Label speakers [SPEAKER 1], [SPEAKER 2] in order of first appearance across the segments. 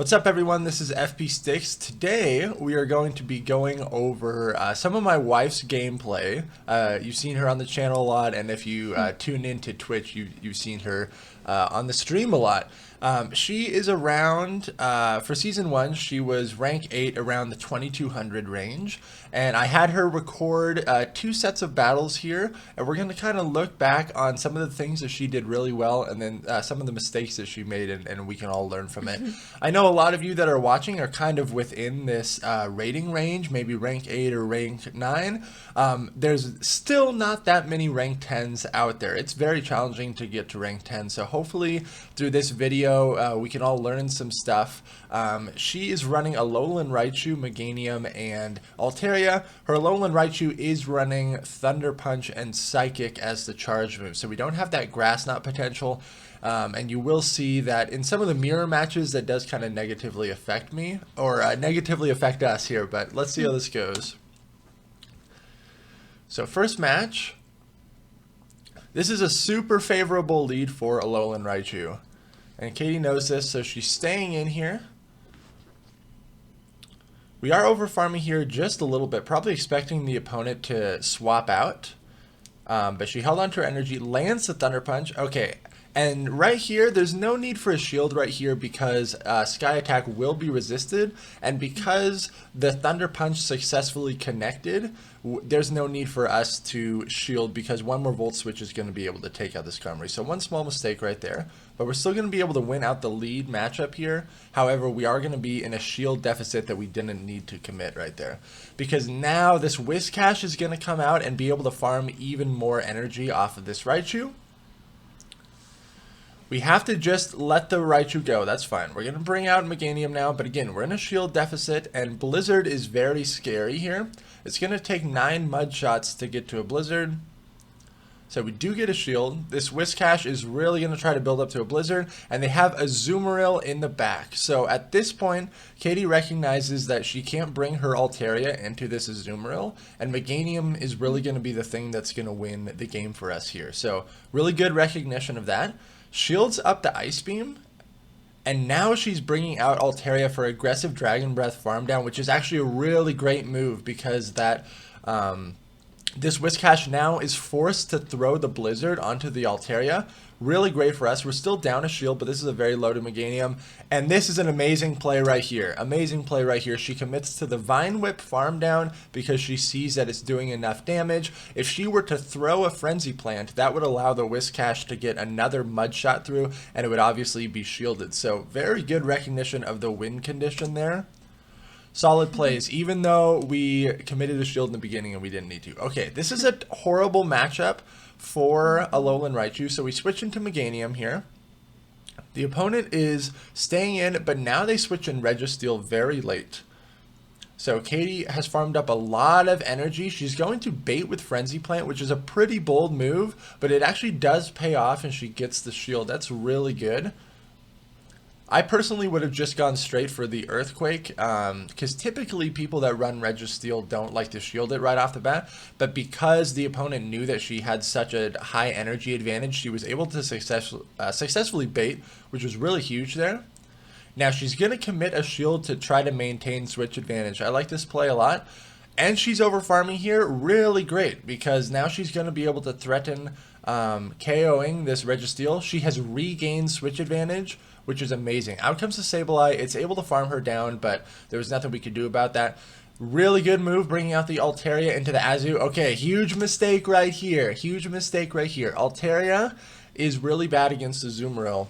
[SPEAKER 1] What's up, everyone? This is FPSticks. Today we are going to be going over some of my wife's gameplay. You've seen her on the channel a lot, and if you tune into Twitch, you've seen her on the stream a lot. She is around, for Season 1, she was rank 8 around the 2200 range, and I had her record 2 sets of battles here, and we're going to kind of look back on some of the things that she did really well, and then some of the mistakes that she made, and we can all learn from it. I know a lot of you that are watching are kind of within this rating range, maybe rank 8 or rank 9. There's still not that many rank 10s out there. It's very challenging to get to rank 10, so hopefully through this video we can all learn some stuff. She is running Alolan Raichu, Meganium, and Altaria. Her Alolan Raichu is running Thunder Punch and Psychic as the charge move, so we don't have that Grass Knot potential. And you will see that in some of the mirror matches that does kind of negatively affect me, or negatively affect us here, but let's see how this goes. So first match, this is a super favorable lead for Alolan Raichu. And Katie knows this, so she's staying in here. We are over farming here just a little bit, probably expecting the opponent to swap out. But she held on to her energy, lands the Thunder Punch. Okay, and right here, there's no need for a shield right here because Sky Attack will be resisted. And because the Thunder Punch successfully connected, there's no need for us to shield because one more Volt Switch is going to be able to take out this Skarmory. So one small mistake right there. But we're still going to be able to win out the lead matchup here. However, we are going to be in a shield deficit that we didn't need to commit right there. Because now this Whiscash is going to come out and be able to farm even more energy off of this Raichu. We have to just let the Raichu go. That's fine. We're going to bring out Meganium now. But again, we're in a shield deficit. And Blizzard is very scary here. It's going to take 9 mud shots to get to a Blizzard. So we do get a shield. This Whiscash is really going to try to build up to a Blizzard, and they have a Azumarill in the back. So at this point, Katie recognizes that she can't bring her Altaria into this Azumarill, and Meganium is really going to be the thing that's going to win the game for us here. So really good recognition of that. Shields up the Ice Beam, and now she's bringing out Altaria for aggressive Dragon Breath farm down, which is actually a really great move because that this Whiscash now is forced to throw the Blizzard onto the Altaria. Really great for us. We're still down a shield, but this is a very loaded Meganium. And this is an amazing play right here. Amazing play right here. She commits to the Vine Whip farm down because she sees that it's doing enough damage. If she were to throw a Frenzy Plant, that would allow the Whiscash to get another Mud Shot through, and it would obviously be shielded. So very good recognition of the win condition there. Solid plays, even though we committed a shield in the beginning and we didn't need to. Okay, this is a horrible matchup for Alolan Raichu, so we switch into Meganium here. The opponent is staying in, but now they switch in Registeel very late. So Katie has farmed up a lot of energy. She's going to bait with Frenzy Plant, which is a pretty bold move, but it actually does pay off and she gets the shield. That's really good. I personally would have just gone straight for the Earthquake, because typically people that run Registeel don't like to shield it right off the bat, but because the opponent knew that she had such a high energy advantage, she was able to successfully bait, which was really huge there. Now she's going to commit a shield to try to maintain switch advantage. I like this play a lot. And she's over farming here, really great, because now she's going to be able to threaten KOing this Registeel. She has regained switch advantage, which is amazing. Out comes the Sableye. It's able to farm her down, but there was nothing we could do about that. Really good move, bringing out the Altaria into the Azu. Okay, huge mistake right here. Huge mistake right here. Altaria is really bad against the Azumarill.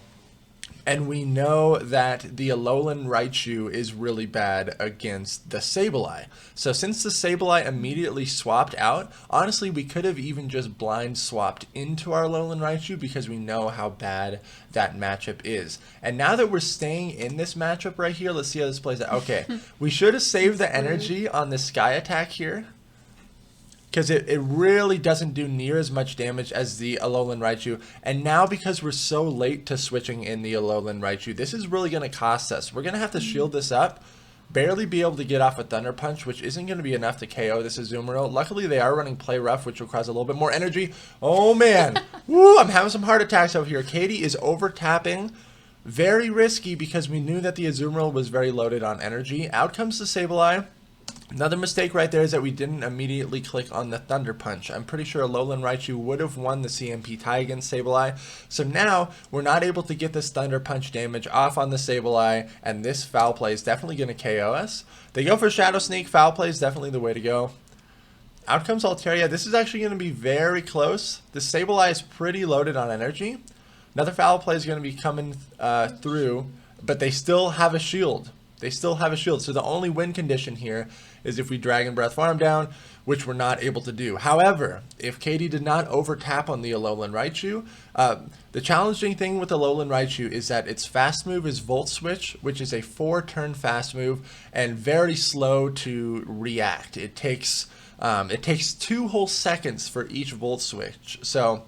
[SPEAKER 1] And we know that the Alolan Raichu is really bad against the Sableye. So since the Sableye immediately swapped out, honestly, we could have even just blind swapped into our Alolan Raichu because we know how bad that matchup is. And now that we're staying in this matchup right here, let's see how this plays out. Okay, we should have saved the energy on the Sky Attack here, because it really doesn't do near as much damage as the Alolan Raichu. And now because we're so late to switching in the Alolan Raichu, this is really going to cost us. We're going to have to shield this up, barely be able to get off a Thunder Punch, which isn't going to be enough to KO this Azumarill. Luckily, they are running Play Rough, which requires a little bit more energy. Oh, man. Woo, I'm having some heart attacks out here. Katie is over-tapping Very risky because we knew that the Azumarill was very loaded on energy. Out comes the Sableye. Another mistake right there is that we didn't immediately click on the Thunder Punch. I'm pretty sure Alolan Raichu would have won the CMP tie against Sableye. So now we're not able to get this Thunder Punch damage off on the Sableye, and this Foul Play is definitely going to KO us. They go for Shadow Sneak. Foul Play is definitely the way to go. Out comes Altaria. This is actually going to be very close. The Sableye is pretty loaded on energy. Another Foul Play is going to be coming through, but they still have a shield. They still have a shield, so the only win condition here is if we Dragon Breath Farm down, which we're not able to do. However, if Katie did not over-tap on the Alolan Raichu, the challenging thing with Alolan Raichu is that its fast move is Volt Switch, which is a 4-turn fast move and very slow to react. It takes 2 whole seconds for each Volt Switch. So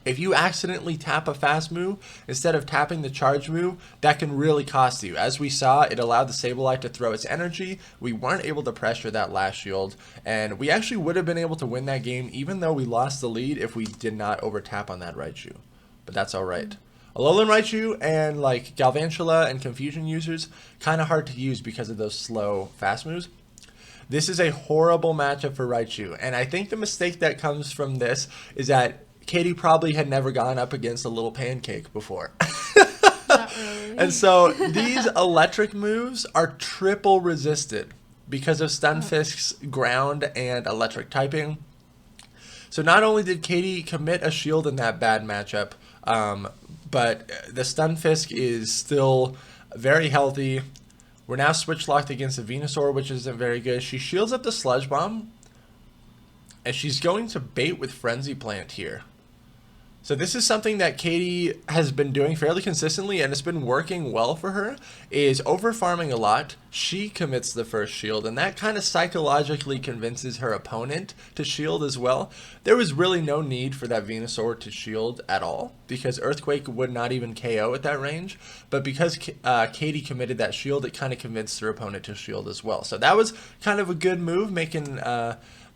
[SPEAKER 1] if you accidentally tap a fast move instead of tapping the charge move, that can really cost you. As we saw, it allowed the Sableye to throw its energy. We weren't able to pressure that last shield, and we actually would have been able to win that game even though we lost the lead if we did not over tap on that Raichu. But that's alright. Alolan Raichu and like Galvantula and Confusion users, kind of hard to use because of those slow fast moves. This is a horrible matchup for Raichu, and I think the mistake that comes from this is that Katie probably had never gone up against a little pancake before.
[SPEAKER 2] Not really.
[SPEAKER 1] And so these electric moves are triple resisted because of Stunfisk's ground and electric typing. So not only did Katie commit a shield in that bad matchup, but the Stunfisk is still very healthy. We're now switch locked against the Venusaur, which isn't very good. She shields up the Sludge Bomb, and she's going to bait with Frenzy Plant here. So this is something that Katie has been doing fairly consistently, and it's been working well for her, is over farming a lot. She commits the first shield, and that kind of psychologically convinces her opponent to shield as well. There was really no need for that Venusaur to shield at all, because Earthquake would not even KO at that range. But because Katie committed that shield, it kind of convinced her opponent to shield as well. So that was kind of a good move, making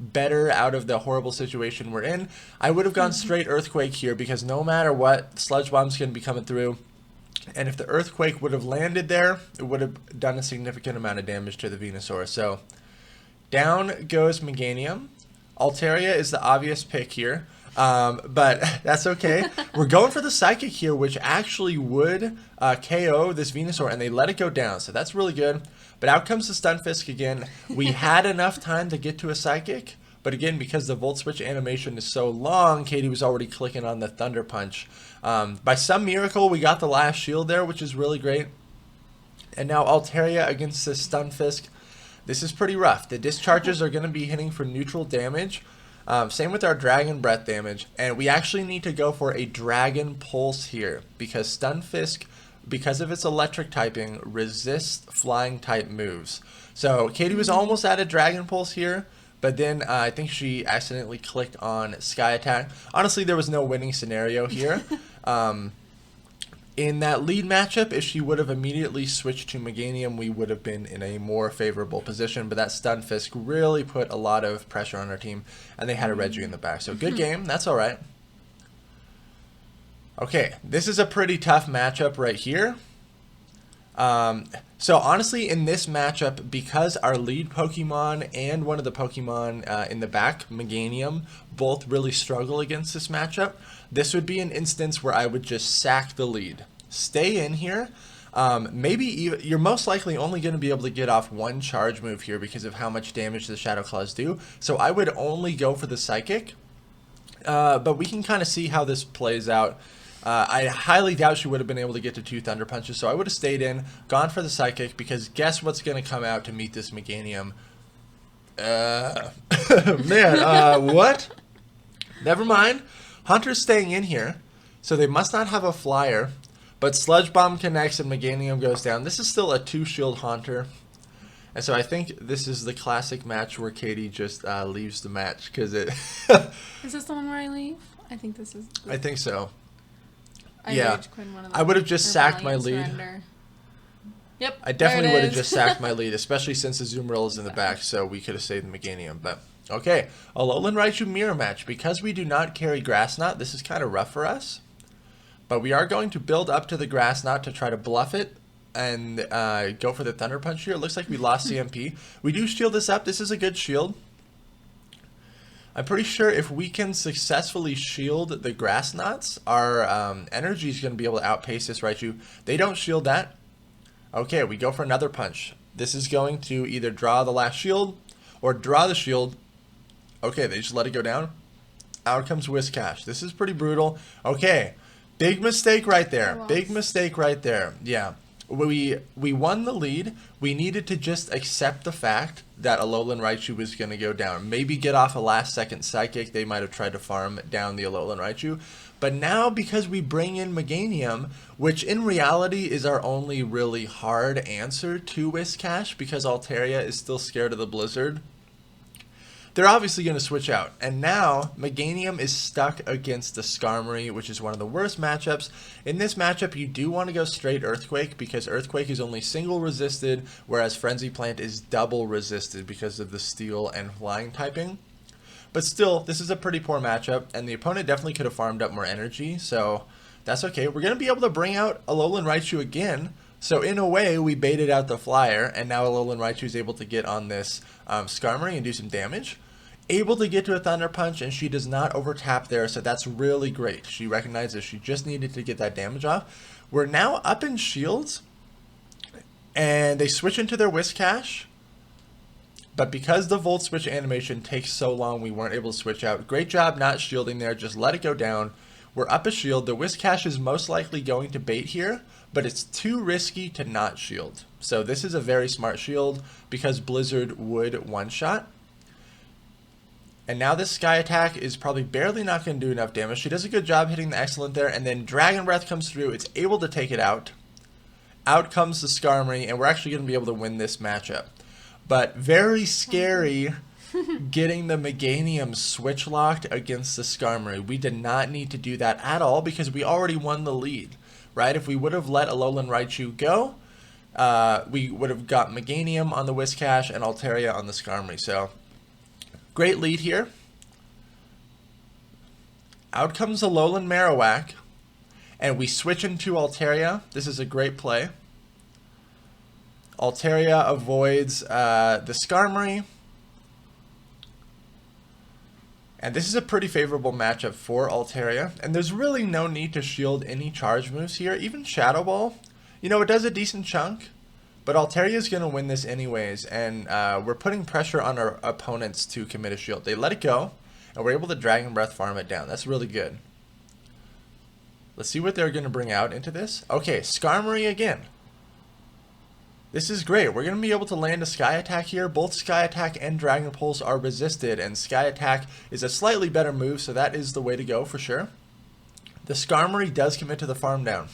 [SPEAKER 1] better out of the horrible situation we're in. I would have gone straight Earthquake here because no matter what, Sludge Bomb's going to be coming through. And if the Earthquake would have landed there, it would have done a significant amount of damage to the Venusaur. So down goes Meganium. Altaria is the obvious pick here, but that's okay. We're going for the Psychic here, which actually would KO this Venusaur, and they let it go down, so that's really good. But out comes the Stunfisk again. We had enough time to get to a Psychic, but again, because the Volt Switch animation is so long, Katie was already clicking on the Thunder Punch. By some miracle, we got the last shield there, which is really great. And now Altaria against the Stunfisk. This is pretty rough. The discharges are going to be hitting for neutral damage. Same with our Dragon Breath damage. And we actually need to go for a Dragon Pulse here, because Stunfisk, because of its electric typing, resists flying type moves. So Katie was almost at a Dragon Pulse here, but then I think she accidentally clicked on Sky Attack. Honestly, there was no winning scenario here. In that lead matchup, if she would have immediately switched to Meganium, we would have been in a more favorable position. But that Stunfisk really put a lot of pressure on our team, and they had a Reggie in the back. So good game. That's all right. Okay, this is a pretty tough matchup right here. So honestly, in this matchup, because our lead Pokemon and one of the Pokemon in the back, Meganium, both really struggle against this matchup, this would be an instance where I would just sack the lead. Stay in here. Maybe you're most likely only going to be able to get off one charge move here because of how much damage the Shadow Claws do. So I would only go for the Psychic. But we can kind of see how this plays out. I highly doubt she would have been able to get to 2 Thunder Punches, so I would have stayed in, gone for the Psychic, because guess what's going to come out to meet this Meganium? What? Never mind. Hunter's staying in here, so they must not have a Flyer, but Sludge Bomb connects and Meganium goes down. This is still a 2-shield Haunter, and so I think this is the classic match where Katie just leaves the match, because it...
[SPEAKER 2] Is this the one where I leave? I think this is...
[SPEAKER 1] I think so.
[SPEAKER 2] Yeah,
[SPEAKER 1] I would have just sacked my lead.
[SPEAKER 2] Surrender. Yep,
[SPEAKER 1] I definitely would have just sacked my lead, especially since the Azumarill is in the back, so we could have saved the Meganium. But okay, Alolan Raichu mirror match. Because we do not carry Grass Knot, this is kind of rough for us. But we are going to build up to the grass knot to try to bluff it and go for the Thunder Punch here. It looks like we lost CMP. We do shield this up. This is a good shield. I'm pretty sure if we can successfully shield the grass knots, our energy is going to be able to outpace this Raichu. They don't shield that. Okay, we go for another punch. This is going to either draw the last shield or draw the shield. Okay, they just let it go down. Out comes Whiscash. This is pretty brutal. Okay, big mistake right there. Big mistake right there. Yeah. We won the lead. We needed to just accept the fact that Alolan Raichu was going to go down. Maybe get off a last second Psychic. They might have tried to farm down the Alolan Raichu. But now because we bring in Meganium, which in reality is our only really hard answer to Whiscash because Altaria is still scared of the Blizzard, they're obviously going to switch out. And now, Meganium is stuck against the Skarmory, which is one of the worst matchups. In this matchup, you do want to go straight Earthquake, because Earthquake is only single resisted, whereas Frenzy Plant is double resisted because of the Steel and Flying typing. But still, this is a pretty poor matchup, and the opponent definitely could have farmed up more energy, so that's okay. We're going to be able to bring out Alolan Raichu again. So in a way, we baited out the Flyer, and now Alolan Raichu is able to get on this Skarmory and do some damage. Able to get to a Thunder Punch, and she does not overtap there, so that's really great. She recognizes she just needed to get that damage off. We're now up in shields, and they switch into their Whiscash. But because the Volt Switch animation takes so long, we weren't able to switch out. Great job not shielding there, just let it go down. We're up a shield. The Whiscash is most likely going to bait here, but it's too risky to not shield. So this is a very smart shield because Blizzard would one-shot. And now this Sky Attack is probably barely not going to do enough damage. She does a good job hitting the Excellent there, and then Dragon Breath comes through. It's able to take it out. Out comes the Skarmory, and we're actually going to be able to win this matchup. But very scary getting the Meganium switch locked against the Skarmory. We did not need to do that at all because we already won the lead, right? If we would have let Alolan Raichu go, we would have got Meganium on the Whiscash and Altaria on the Skarmory. So great lead here. Out comes Alolan Marowak, and we switch into Altaria. This is a great play. Altaria avoids the Skarmory. And this is a pretty favorable matchup for Altaria. And there's really no need to shield any charge moves here. Even Shadow Ball, you know, it does a decent chunk. But Altaria is going to win this anyways. And we're putting pressure on our opponents to commit a shield. They let it go, and we're able to Dragon Breath farm it down. That's really good. Let's see what they're going to bring out into this. Okay, Skarmory again. This is great. We're going to be able to land a Sky Attack here. Both Sky Attack and Dragon Pulse are resisted, and Sky Attack is a slightly better move, so that is the way to go for sure. The Skarmory does commit to the farm down.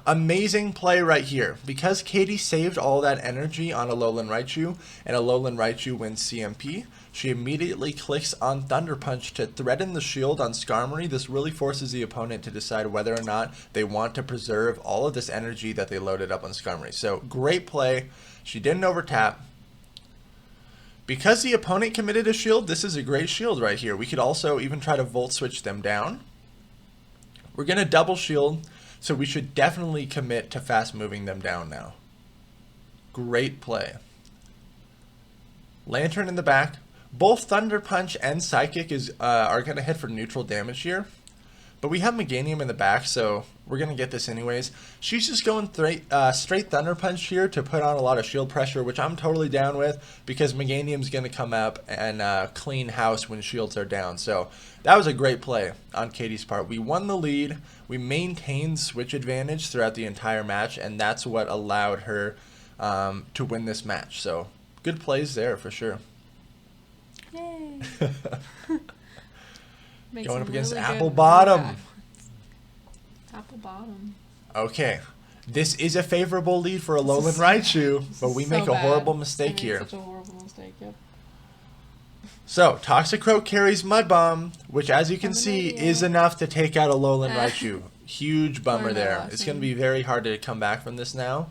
[SPEAKER 1] Amazing play right here. Because Katie saved all that energy on Alolan Raichu, and Alolan Raichu wins CMP, she immediately clicks on Thunder Punch to threaten the shield on Skarmory. This really forces the opponent to decide whether or not they want to preserve all of this energy that they loaded up on Skarmory. So great play. She didn't overtap. Because the opponent committed a shield, this is a great shield right here. We could also even try to Volt Switch them down. We're going to double shield, so we should definitely commit to fast moving them down now. Great play. Lantern in the back. Both Thunder Punch and Psychic are going to hit for neutral damage here. But we have Meganium in the back, so we're going to get this anyways. She's just going straight Thunder Punch here to put on a lot of shield pressure, which I'm totally down with, because Meganium's going to come up and clean house when shields are down. So that was a great play on Katie's part. We won the lead. We maintained switch advantage throughout the entire match, and that's what allowed her to win this match. So good plays there for sure.
[SPEAKER 2] Yay.
[SPEAKER 1] Going up against Apple Bottom.
[SPEAKER 2] Apple Bottom.
[SPEAKER 1] Okay. This is a favorable lead for Alolan Raichu, but we make a horrible mistake here.
[SPEAKER 2] Such a horrible mistake, yep.
[SPEAKER 1] So, Toxicroak carries Mud Bomb, which as you can see is enough to take out Alolan Raichu. Huge bummer there. It's going to be very hard to come back from this now.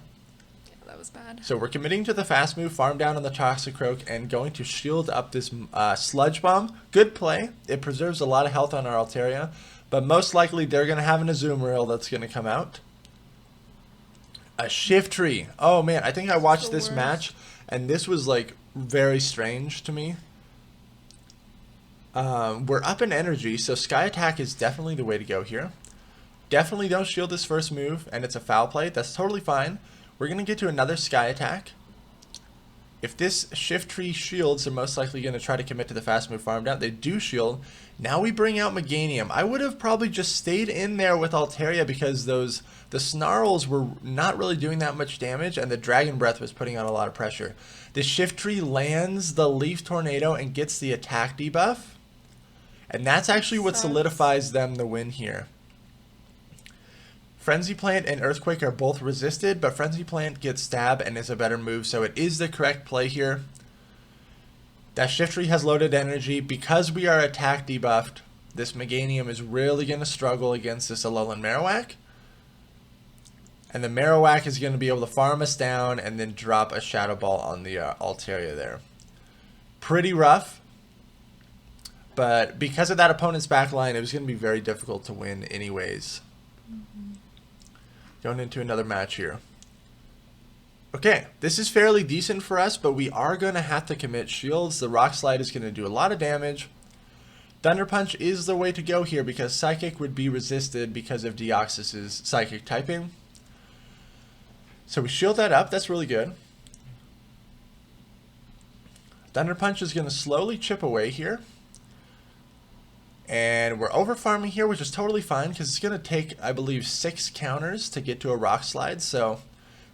[SPEAKER 2] that was bad.
[SPEAKER 1] So we're committing to the fast move, farm down on the Toxicroak, and going to shield up this Sludge Bomb. Good play. It preserves a lot of health on our Altaria, but most likely they're going to have an Azumarill that's going to come out. A Shiftry. Oh man, I think I watched this match, and this was like very strange to me. We're up in energy, so Sky Attack is definitely the way to go here. Definitely don't shield this first move, and it's a foul play. That's totally fine. We're going to get to another Sky Attack. If this Shiftry shields, they're most likely going to try to commit to the fast move farm down. They do shield. Now we bring out Meganium. I would have probably just stayed in there with Altaria because the Snarls were not really doing that much damage, and the Dragon Breath was putting on a lot of pressure. The Shiftry lands the Leaf Tornado and gets the attack debuff. And that's actually what solidifies them the win here. Frenzy Plant and Earthquake are both resisted, but Frenzy Plant gets Stab and is a better move, so it is the correct play here. That Shiftry has loaded energy. Because we are attack debuffed, this Meganium is really going to struggle against this Alolan Marowak. And the Marowak is going to be able to farm us down and then drop a Shadow Ball on the Altaria there. Pretty rough. But because of that opponent's backline, it was going to be very difficult to win anyways. Going into another match here. Okay, this is fairly decent for us, but we are going to have to commit shields. The Rock Slide is going to do a lot of damage. Thunder Punch is the way to go here because Psychic would be resisted because of Deoxys's Psychic typing. So we shield that up. That's really good. Thunder Punch is going to slowly chip away here. And we're over farming here, which is totally fine because it's going to take, I believe, 6 counters to get to a Rock Slide. So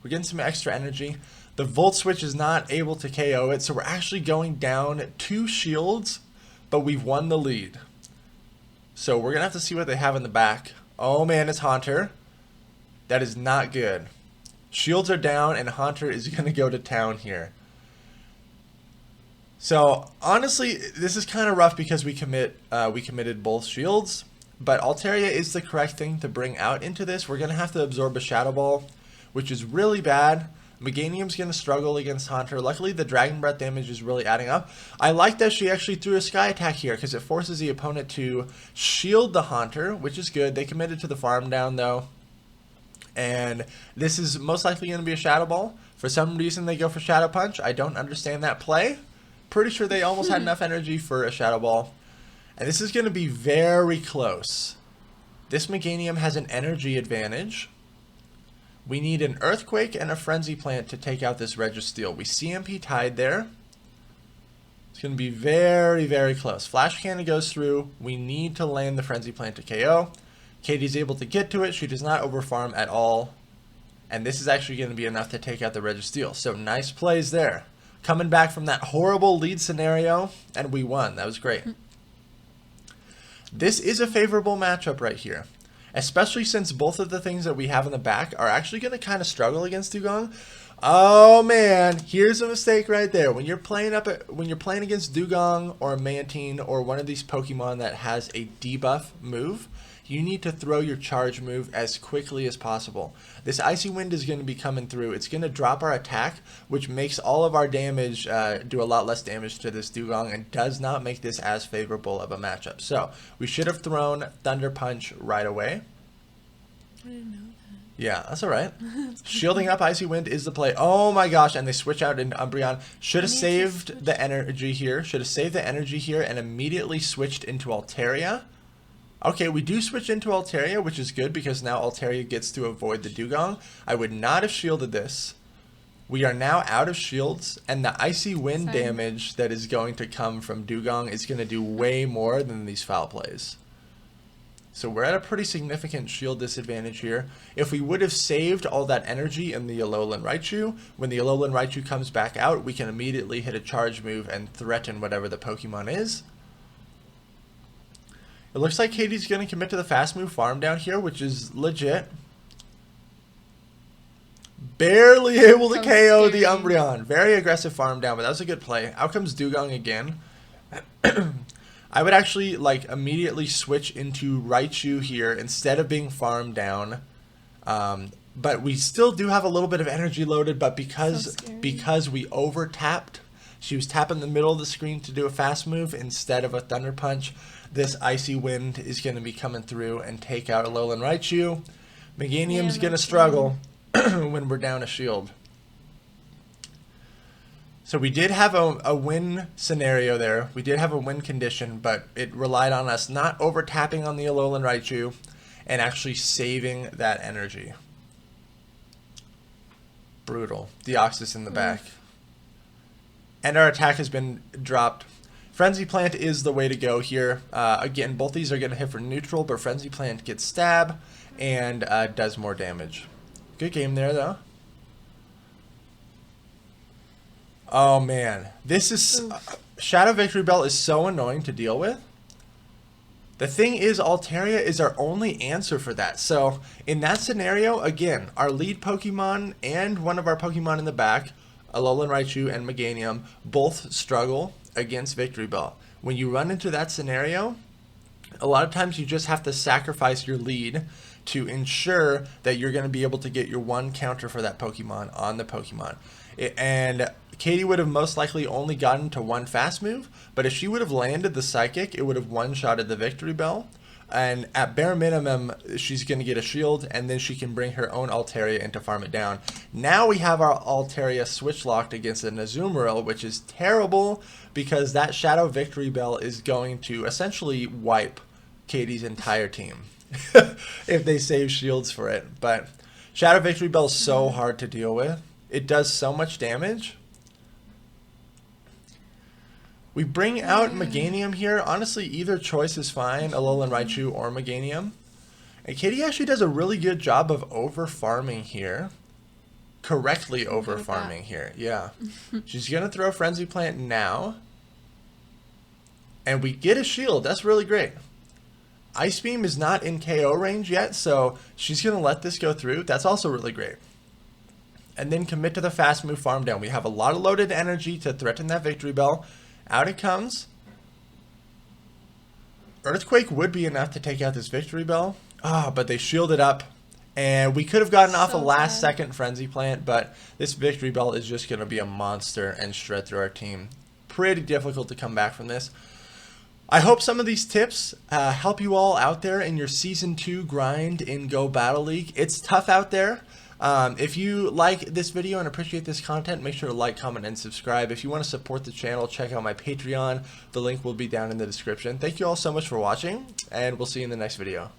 [SPEAKER 1] we're getting some extra energy. The Volt Switch is not able to KO it, so we're actually going down 2 shields, but we've won the lead. So we're going to have to see what they have in the back. Oh man, it's Haunter. That is not good. Shields are down, and Haunter is going to go to town here. So honestly, this is kind of rough because we committed both shields, but Altaria is the correct thing to bring out into this. We're going to have to absorb a Shadow Ball, which is really bad. Meganium's going to struggle against Haunter. Luckily, the Dragon Breath damage is really adding up. I like that she actually threw a Sky Attack here because it forces the opponent to shield the Haunter, which is good. They committed to the farm down though. And this is most likely going to be a Shadow Ball. For some reason, they go for Shadow Punch. I don't understand that play. Pretty sure they almost had enough energy for a Shadow Ball. And this is going to be very close. This Meganium has an energy advantage. We need an Earthquake and a Frenzy Plant to take out this Registeel. We CMP tied there. It's going to be very, very close. Flash Cannon goes through. We need to land the Frenzy Plant to KO. Katie's able to get to it. She does not overfarm at all. And this is actually going to be enough to take out the Registeel. So nice plays there. Coming back from that horrible lead scenario, and we won. That was great. This is a favorable matchup right here, especially since both of the things that we have in the back are actually going to kind of struggle against Dugong. Oh man, here's a mistake right there. When you're playing against Dugong or Mantine or one of these Pokemon that has a debuff move, you need to throw your charge move as quickly as possible. This Icy Wind is going to be coming through. It's going to drop our attack, which makes all of our damage do a lot less damage to this Dugong and does not make this as favorable of a matchup. So we should have thrown Thunder Punch right away.
[SPEAKER 2] I didn't know that.
[SPEAKER 1] Yeah, that's all right. Shielding up Icy Wind is the play. Oh my gosh, and they switch out into Umbreon. Should have saved the energy here. Should have saved the energy here and immediately switched into Altaria. Okay, we do switch into Altaria, which is good because now Altaria gets to avoid the Dugong. I would not have shielded this. We are now out of shields, and the Icy Wind damage that is going to come from Dugong is going to do way more than these foul plays. So we're at a pretty significant shield disadvantage here. If we would have saved all that energy in the Alolan Raichu, when the Alolan Raichu comes back out, we can immediately hit a charge move and threaten whatever the Pokemon is. It looks like Katie's going to commit to the fast move farm down here, which is legit. Barely able to KO the Umbreon. Very aggressive farm down, but that was a good play. Out comes Dugong again. I would actually immediately switch into Raichu here instead of being farmed down. But we still do have a little bit of energy loaded, but
[SPEAKER 2] So
[SPEAKER 1] because
[SPEAKER 2] scary.
[SPEAKER 1] we over tapped, she was tapping the middle of the screen to do a fast move instead of a thunder punch. This icy wind is going to be coming through and take out Alolan Raichu. Meganium's
[SPEAKER 2] Man,
[SPEAKER 1] going to
[SPEAKER 2] that's
[SPEAKER 1] struggle when we're down a shield. So we did have a win scenario there. We did have a win condition, but it relied on us not over tapping on the Alolan Raichu and actually saving that energy. Brutal. Deoxys in the back. And our attack has been dropped. Frenzy Plant is the way to go here. Again, both these are going to hit for neutral, but Frenzy Plant gets stab and does more damage. Good game there, though. Oh, man. This is... Shadow Victory Bell is so annoying to deal with. The thing is, Altaria is our only answer for that. So, in that scenario, again, our lead Pokemon and one of our Pokemon in the back, Alolan Raichu and Meganium, both struggle against Victory Bell. When you run into that scenario, a lot of times you just have to sacrifice your lead to ensure that you're going to be able to get your one counter for that Pokemon on the Pokemon. And Katie would have most likely only gotten to one fast move, but if she would have landed the Psychic, it would have one-shotted the Victory Bell. And at bare minimum, she's going to get a shield, and then she can bring her own Altaria in to farm it down. Now we have our Altaria switch-locked against an Azumarill, which is terrible because that Shadow Victory Bell is going to essentially wipe Katie's entire team if they save shields for it. But Shadow Victory Bell is so hard to deal with. It does so much damage. We bring out Meganium here. Honestly, either choice is fine, Alolan Raichu or Meganium. And Katie actually does a really good job of over-farming here. Correctly over-farming here, yeah. She's going to throw Frenzy Plant now. And we get a shield. That's really great. Ice Beam is not in KO range yet, so she's going to let this go through. That's also really great. And then commit to the fast move farm down. We have a lot of loaded energy to threaten that Victory Bell. Out it comes. Earthquake would be enough to take out this Victory Bell. But they shielded up. And we could have gotten off a last second Frenzy Plant, but this Victory Bell is just going to be a monster and shred through our team. Pretty difficult to come back from this. I hope some of these tips help you all out there in your Season 2 grind in Go Battle League. It's tough out there. If you like this video and appreciate this content, make sure to like, comment, and subscribe. If you want to support the channel, check out my Patreon. The link will be down in the description. Thank you all so much for watching, and we'll see you in the next video.